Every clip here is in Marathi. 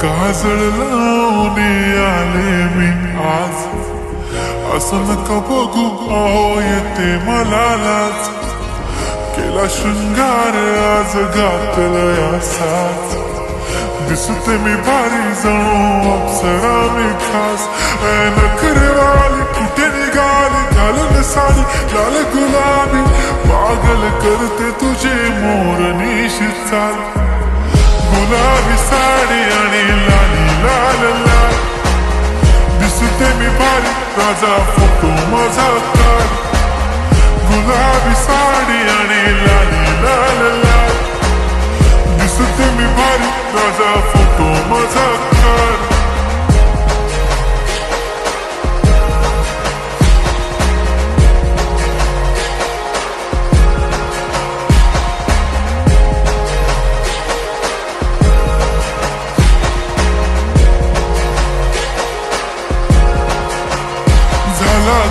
काजळ लावून आले मी आज, असं नका बघू अहो येते मला लाज. केला शृंगार आज घातलंय असाच, दिसते मी भारी जणू अप्सरा मी खास. नखरेवाली कुठे निघाली घालून साडी लाल गुलाबी, पागल करते तुझे मोरनीशी चाल. गुलाबी साडी आणि लाली लाल लाल, दिसते मी भारी राजा फोटो माझा काढ. गुलाबी साडी आणि लाली लाल लाल, दिसते मी भारी राजा फोटो माझा काढ.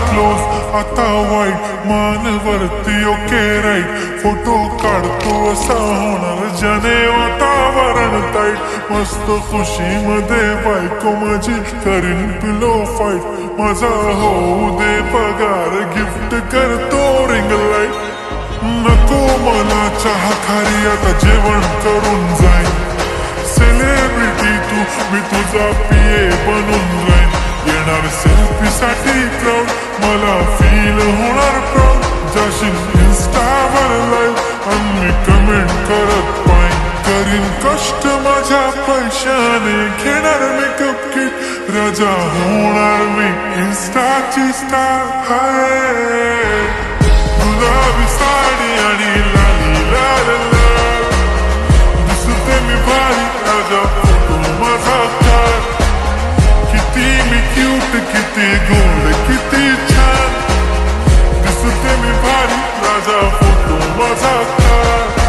क्लोज आता वाईट मानवरती ओके राईट, फोटो काढतो असा होणार ज्याने वातावरण ताईट. मस्त खुशी मध्ये बायको माझी करीन पिलो फाईट, माझा होऊ दे पगार गिफ्ट करतो रिंग लाईट. नको मला चहा खारी आता जेवण करून जाईन, सेलिब्रिटी तू मी तुझा पिये बनून राहीन. येणार सेल्फी साठी क्राऊड मला फील होणार प्राऊड, जाशील इन्स्टावर लाईव्ह आणि मी कमेंट करत पाहिन. करीन कष्ट माझ्या पैशाने घेणार मेकअप किट, राजा होणार मी इन्स्टाची स्टार. हाय गुलाबी साडी आणि लाली लाल लाल, दिसते मी भारी राजा फोटो माझा काढ. किती मी क्यूट किती गोड किती छान, दिसते मी भारी राजा फोटो माझा काढ.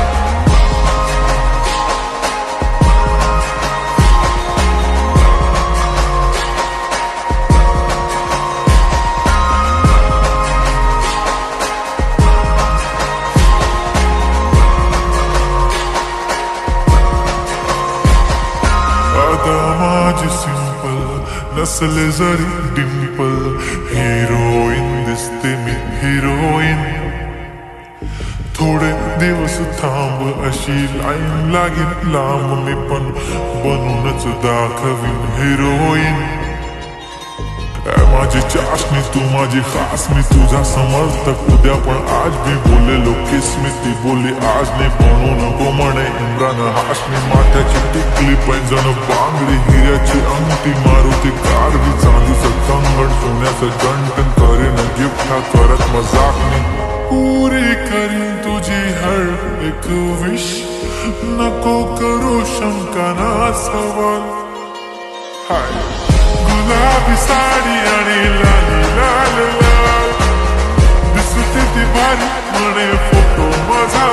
आता माझी सिंपल नसले जरी डिंपल, हिरोईन दिसते मी हिरोईन. थोडे दिवस थांब अशी लाईन लागेल लांब, मी पण बनूनच दाखवीन हिरोईन. माझी चाशनी तू माझी खास, मी तुझा समर्थक उद्या पण आज मी बोलेलो किस्मती बोली आज नाही. बनू नको म्हणे इम्रान हाशमी, माथ्याची टिकली पैंजण बांगडी हिऱ्याची अंगठी, मारुती कारवी चांदीचं कंगण सोन्याचं गंटन. करीन गिफ्ट हा करत मजाक मी, पुरी करीन तुझी हर एक विश. नको करू शंका ना सवाल. हाय गुलाबी साडी आणि लाली लाल लाल, दिसते ती भारी म्हणे फोटो माझा.